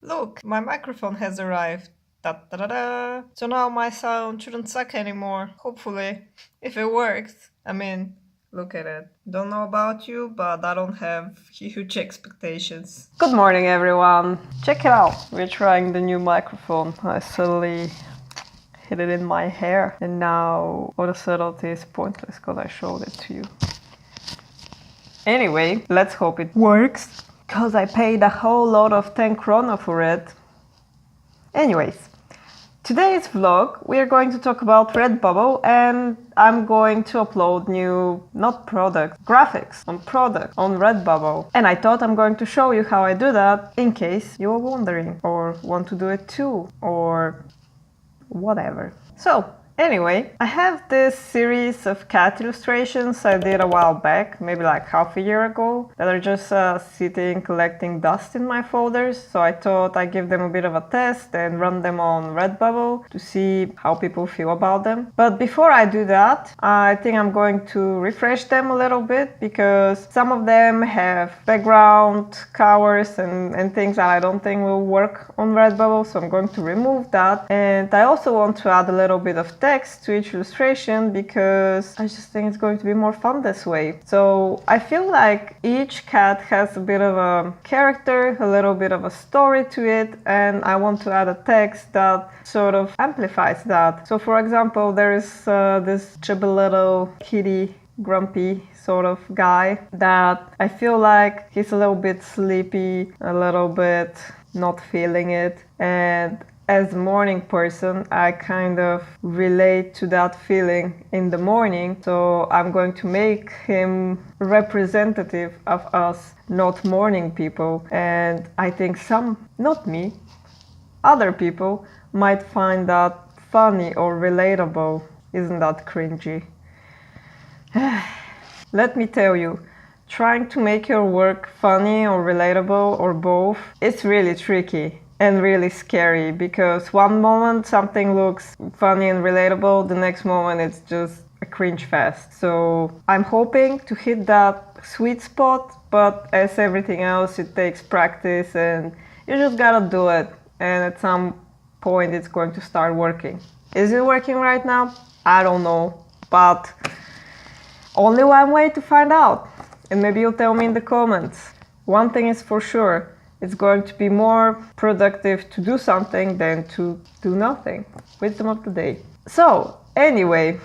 Look, my microphone has arrived. Da da da da. So now my sound shouldn't suck anymore, hopefully. If it works. I mean, look at it. Don't know about you, but I don't have huge expectations. Good morning, everyone. Check it out. We're trying the new microphone. I suddenly hit it in my hair, and now all the subtlety is pointless because I showed it to you. Anyway, let's hope it works, because I paid a whole lot of 10 krona for it. Anyways, today's vlog we are going to talk about Redbubble, and I'm going to upload new, not product, graphics on product on Redbubble. And I thought I'm going to show you how I do that in case you are wondering or want to do it too or whatever. So anyway, I have this series of cat illustrations I did a while back, maybe like half a year ago, that are just sitting collecting dust in my folders. So I thought I'd give them a bit of a test and run them on Redbubble to see how people feel about them. But before I do that, I think I'm going to refresh them a little bit, because some of them have background covers and things that I don't think will work on Redbubble, so I'm going to remove that. And I also want to add a little bit of text to each illustration, because I just think it's going to be more fun this way. So I feel like each cat has a bit of a character, a little bit of a story to it, and I want to add a text that sort of amplifies that. So for example, there is this chubby little kitty, grumpy sort of guy that I feel like he's a little bit sleepy, a little bit not feeling it, and as a morning person, I kind of relate to that feeling in the morning. So I'm going to make him representative of us not morning people. And I think some, not me, other people might find that funny or relatable. Isn't that cringy? Let me tell you, trying to make your work funny or relatable or both, it's really tricky and really scary, because one moment something looks funny and relatable, the next moment it's just a cringe fest. So I'm hoping to hit that sweet spot, but as everything else, it takes practice and you just gotta do it, and at some point it's going to start working. Is it working right now? I don't know, but only one way to find out, and maybe you'll tell me in the comments. One thing is for sure, it's going to be more productive to do something than to do nothing. Wisdom of the day. So anyway,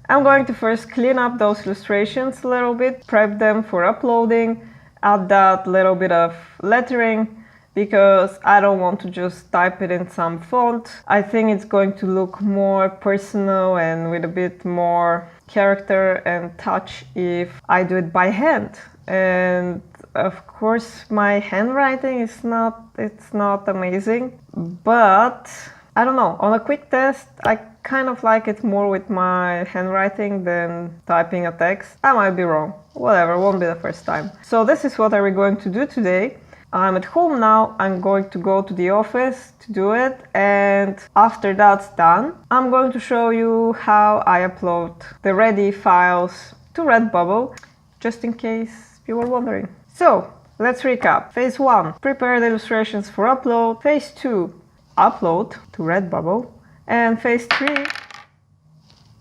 I'm going to first clean up those illustrations a little bit, prep them for uploading, add that little bit of lettering, because I don't want to just type it in some font. I think it's going to look more personal and with a bit more character and touch if I do it by hand. And of course my handwriting is not amazing, but I don't know, on a quick test I kind of like it more with my handwriting than typing a text. I might be wrong, whatever, won't be the first time. So this is what we're going to do today. I'm at home now, I'm going to go to the office to do it, and after that's done, I'm going to show you how I upload the ready files to Redbubble, just in case you were wondering. So let's recap. Phase 1, prepare the illustrations for upload. Phase 2, upload to Redbubble. And phase 3,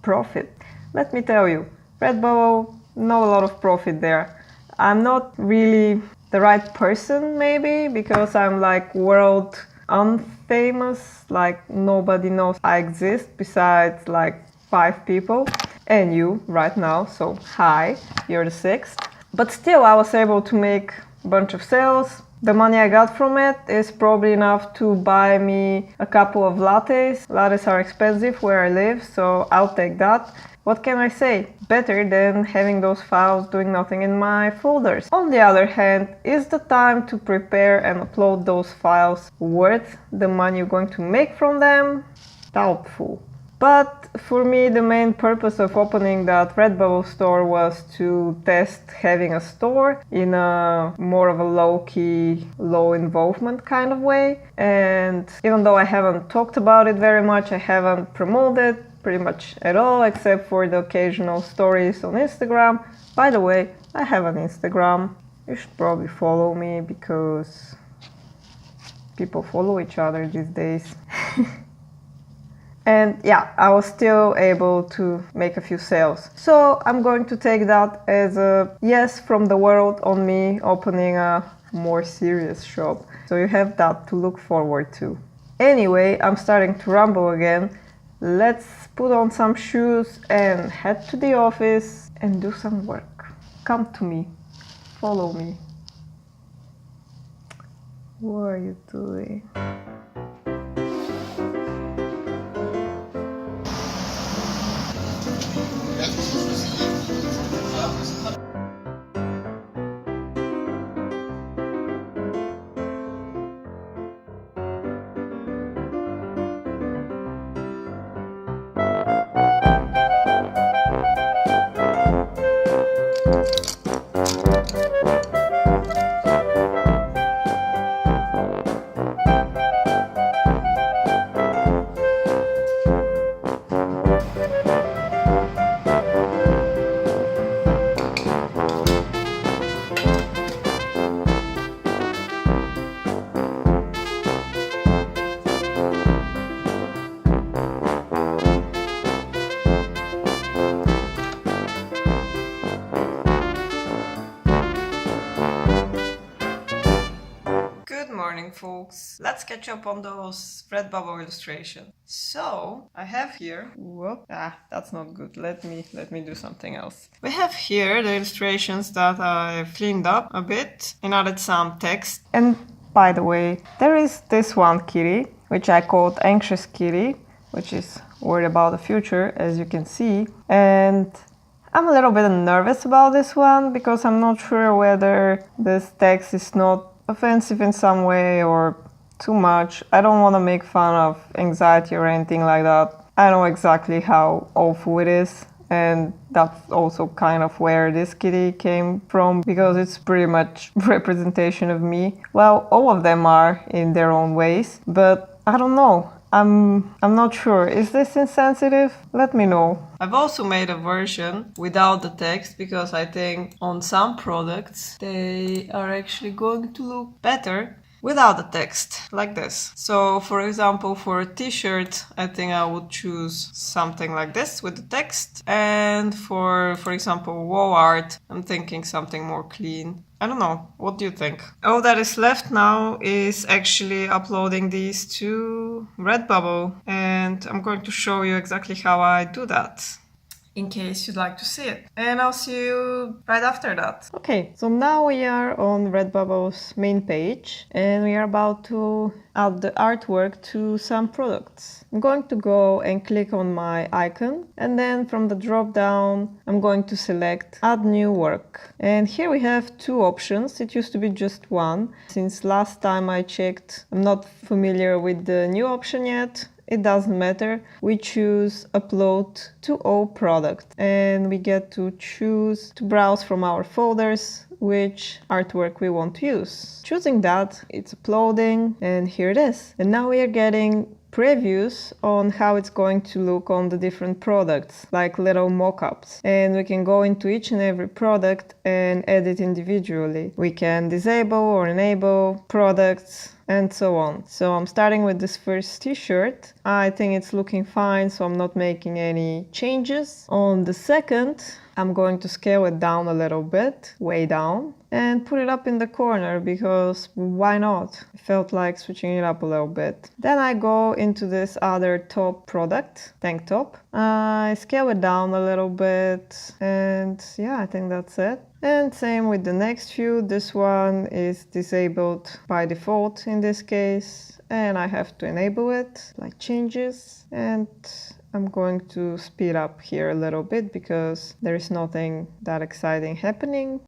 profit. Let me tell you, Redbubble, not a lot of profit there. I'm not really the right person, maybe, because I'm like world unfamous, like nobody knows I exist besides like 5 people and you right now, so hi, you're the 6th. But still I was able to make a bunch of sales. The money I got from it is probably enough to buy me a couple of lattes. Lattes are expensive where I live, so I'll take that. What can I say? Better than having those files doing nothing in my folders. On the other hand, is the time to prepare and upload those files worth the money you're going to make from them? Doubtful. But for me, the main purpose of opening that Redbubble store was to test having a store in a more of a low-key, low-involvement kind of way. And even though I haven't talked about it very much, I haven't promoted it pretty much at all, except for the occasional stories on Instagram. By the way, I have an Instagram. You should probably follow me, because people follow each other these days. And yeah, I was still able to make a few sales. So I'm going to take that as a yes from the world on me opening a more serious shop. So you have that to look forward to. Anyway, I'm starting to ramble again. Let's put on some shoes and head to the office and do some work. Come to me. Follow me. What are you doing? Good morning, folks. Let's catch up on those Redbubble illustrations. So I have here, that's not good. Let me do something else. We have here the illustrations that I've cleaned up a bit and added some text. And by the way, there is this one kitty, which I called Anxious Kitty, which is worried about the future, as you can see. And I'm a little bit nervous about this one because I'm not sure whether this text is not offensive in some way or too much. I don't want to make fun of anxiety or anything like that. I know exactly how awful it is, and that's also kind of where this kitty came from because it's pretty much representation of me. Well, all of them are in their own ways, but I don't know. I'm not sure. Is this insensitive? Let me know. I've also made a version without the text because I think on some products they are actually going to look better without the text, like this. So for example, for a t-shirt, I think I would choose something like this with the text. And for example, wall art, I'm thinking something more clean. I don't know. What do you think? All that is left now is actually uploading these to Redbubble, and I'm going to show you exactly how I do that, in case you'd like to see it. And I'll see you right after that. Okay, so now we are on Redbubble's main page and we are about to add the artwork to some products. I'm going to go and click on my icon, and then from the drop down I'm going to select add new work. And here we have two options. It used to be just one. Since last time I checked, I'm not familiar with the new option yet. It doesn't matter. We choose upload to all products and we get to choose to browse from our folders which artwork we want to use. Choosing that, it's uploading, and here it is. And now we are getting previews on how it's going to look on the different products, like little mock-ups. And we can go into each and every product and edit individually. We can disable or enable products and so on. So I'm starting with this first t-shirt. I think it's looking fine, so I'm not making any changes. On the second, I'm going to scale it down a little bit, way down, and put it up in the corner because why not? I felt like switching it up a little bit. Then I go into this other top product, tank top. I scale it down a little bit, and yeah, I think that's it. And same with the next few. This one is disabled by default in this case, and I have to enable it, like changes. And I'm going to speed up here a little bit because there is nothing that exciting happening.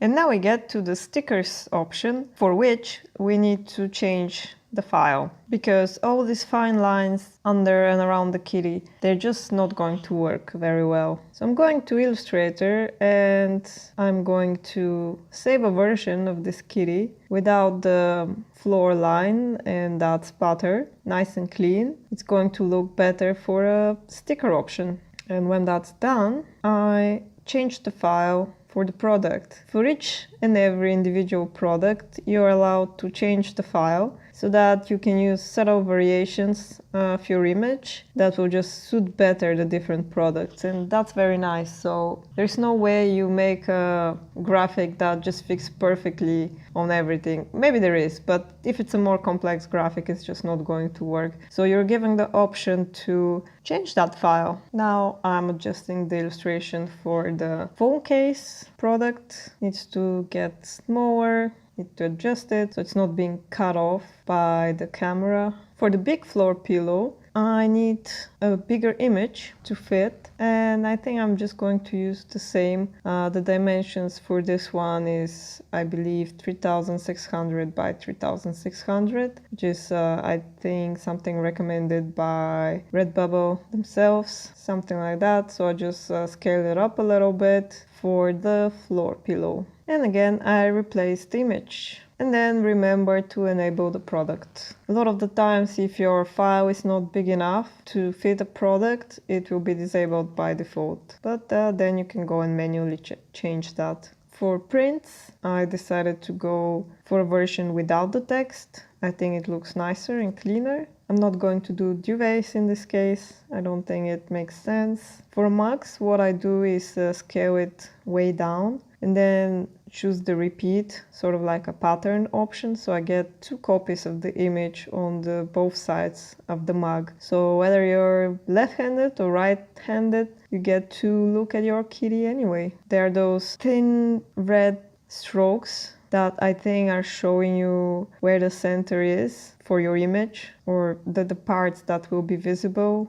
And now we get to the stickers option, for which we need to change the file, because all these fine lines under and around the kitty, they're just not going to work very well. So I'm going to Illustrator and I'm going to save a version of this kitty without the floor line and that spatter, nice and clean. It's going to look better for a sticker option. And when that's done, I change the file for the product. For each and every individual product, you're allowed to change the file so that you can use subtle variations of your image that will just suit better the different products, and that's very nice. So there's no way you make a graphic that just fits perfectly on everything. Maybe there is, but if it's a more complex graphic, it's just not going to work. So you're given the option to change that file. Now I'm adjusting the illustration for the phone case product. Needs to get smaller, need to adjust it so it's not being cut off by the camera. For the big floor pillow, I need a bigger image to fit, and I think I'm just going to use the same. The dimensions for this one is, I believe, 3600 by 3600, which is I think something recommended by Redbubble themselves, something like that. So I just scale it up a little bit for the floor pillow. And again, I replace the image. And then remember to enable the product. A lot of the times, if your file is not big enough to fit a product, it will be disabled by default. But then you can go and manually change that. For prints, I decided to go for a version without the text. I think it looks nicer and cleaner. I'm not going to do duvets in this case. I don't think it makes sense. For mugs, what I do is scale it way down and then choose the repeat, sort of like a pattern option. So I get 2 copies of the image on the both sides of the mug. So whether you're left-handed or right-handed, you get to look at your kitty anyway. There are those thin red strokes that I think are showing you where the center is for your image, or the parts that will be visible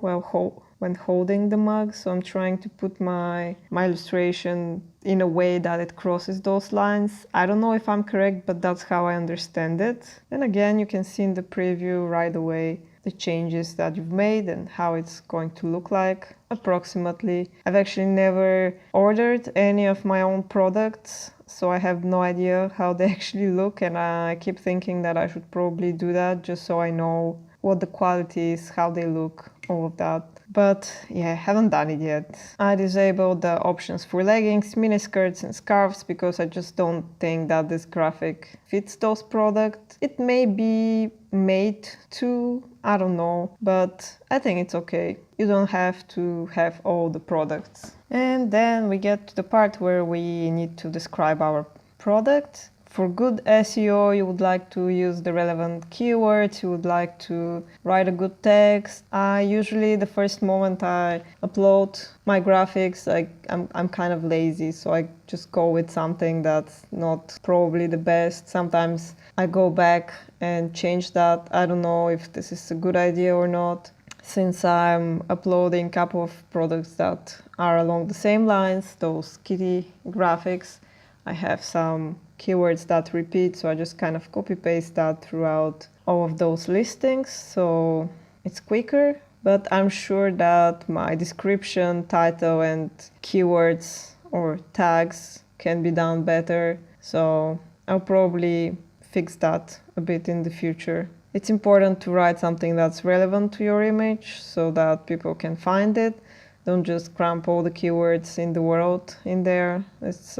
when holding the mug. So I'm trying to put my illustration in a way that it crosses those lines. I don't know if I'm correct, but that's how I understand it. And again, you can see in the preview right away the changes that you've made and how it's going to look like approximately. I've actually never ordered any of my own products, so I have no idea how they actually look, and I keep thinking that I should probably do that just so I know what the quality is, how they look, all of that. But yeah, I haven't done it yet. I disabled the options for leggings, miniskirts and scarves because I just don't think that this graphic fits those products. It may be made to, I don't know, but I think it's okay. You don't have to have all the products. And then we get to the part where we need to describe our product. For good SEO, you would like to use the relevant keywords, you would like to write a good text. Usually the first moment I upload my graphics, I'm kind of lazy, so I just go with something that's not probably the best. Sometimes I go back and change that. I don't know if this is a good idea or not. Since I'm uploading a couple of products that are along the same lines, those kitty graphics, I have some keywords that repeat, so I just kind of copy paste that throughout all of those listings, so it's quicker. But I'm sure that my description, title and keywords or tags can be done better, so I'll probably fix that a bit in the future. It's important to write something that's relevant to your image so that people can find it. Don't just cramp all the keywords in the world in there. It's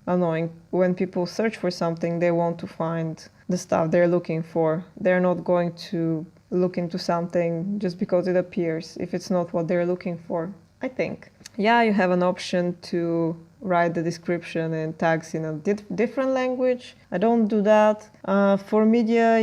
annoying. When people search for something, they want to find the stuff they're looking for. They're not going to look into something just because it appears if it's not what they're looking for, I think. Yeah, you have an option to write the description and tags in a different language. I don't do that. For media,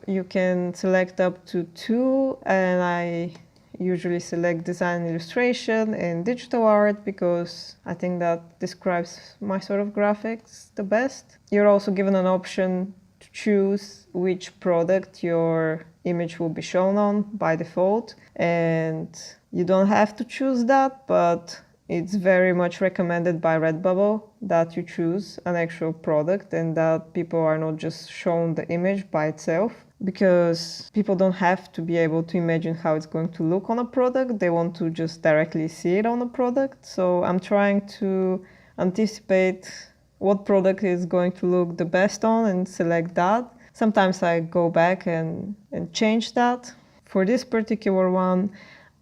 you can select up to 2, and I usually select design and illustration and digital art because I think that describes my sort of graphics the best. You're also given an option to choose which product your image will be shown on by default, and you don't have to choose that, but it's very much recommended by Redbubble that you choose an actual product and that people are not just shown the image by itself, because people don't have to be able to imagine how it's going to look on a product. They want to just directly see it on a product. So I'm trying to anticipate what product is going to look the best on and select that. Sometimes I go back and change that. For this particular one,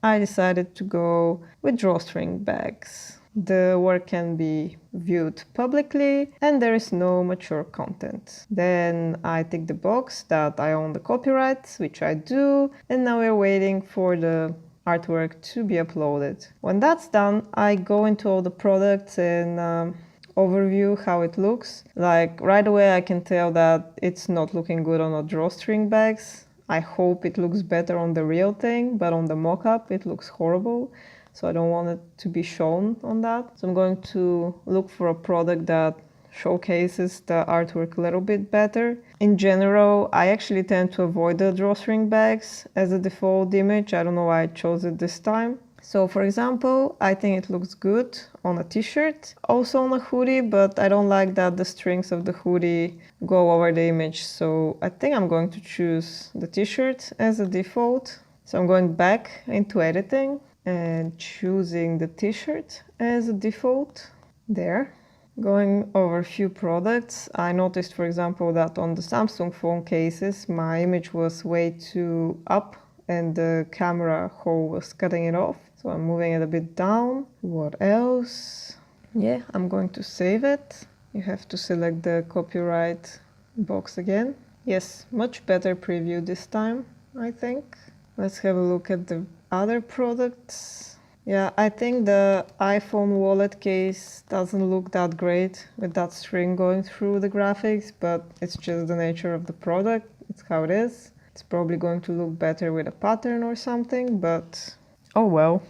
I decided to go with drawstring bags. the work can be viewed publicly, and there is no mature content. Then I tick the box that I own the copyright, which I do, and now we're waiting for the artwork to be uploaded. When that's done, I go into all the products and overview how it looks. Like right away I can tell that it's not looking good on the drawstring bags. I hope it looks better on the real thing, but on the mock-up it looks horrible. So I don't want it to be shown on that. So I'm going to look for a product that showcases the artwork a little bit better. In general, I actually tend to avoid the drawstring bags as a default image. I don't know why I chose it this time. So for example, I think it looks good on a t-shirt, also on a hoodie, but I don't like that the strings of the hoodie go over the image. So I think I'm going to choose the t-shirt as a default. So I'm going back into editing and choosing the t-shirt as a default there. Going over a few products, I noticed, for example, that on the Samsung phone cases, my image was way too up and the camera hole was cutting it off. So I'm moving it a bit down. What else? Yeah, I'm going to save it. You have to select the copyright box again. Yes, much better preview this time, I think. Let's have a look at the other products. Yeah, I think the iPhone wallet case doesn't look that great with that string going through the graphics, but it's just the nature of the product. It's how it is. It's probably going to look better with a pattern or something, but oh well.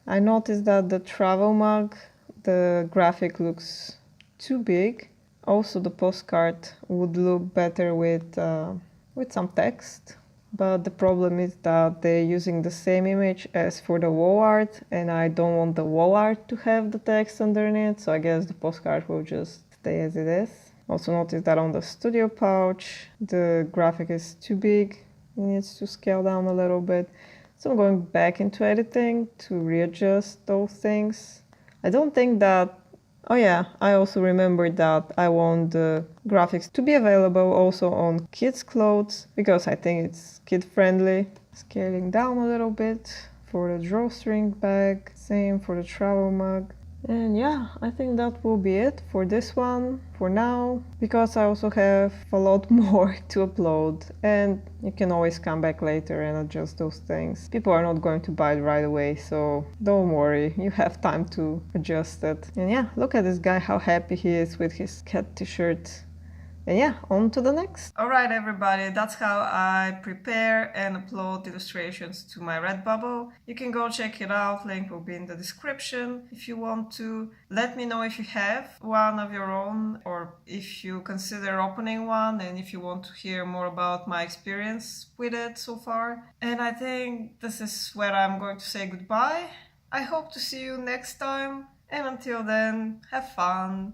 I noticed that the travel mug, the graphic looks too big. Also, the postcard would look better with some text. But the problem is that they're using the same image as for the wall art, and I don't want the wall art to have the text underneath, so I guess the postcard will just stay as it is. Also notice that on the studio pouch, the graphic is too big. It needs to scale down a little bit. So I'm going back into editing to readjust those things. I don't think that... Oh yeah, I also remembered that I want the graphics to be available also on kids' clothes, because I think it's kid-friendly. Scaling down a little bit for the drawstring bag, same for the travel mug. And yeah, I think that will be it for this one for now, because I also have a lot more to upload, and you can always come back later and adjust those things. People are not going to buy it right away, so don't worry, you have time to adjust it. And yeah, look at this guy, how happy he is with his cat t-shirt. And yeah, on to the next. Alright everybody, that's how I prepare and upload illustrations to my Redbubble. You can go check it out, link will be in the description if you want to. Let me know if you have one of your own, or if you consider opening one, and if you want to hear more about my experience with it so far. And I think this is where I'm going to say goodbye. I hope to see you next time, and until then, have fun!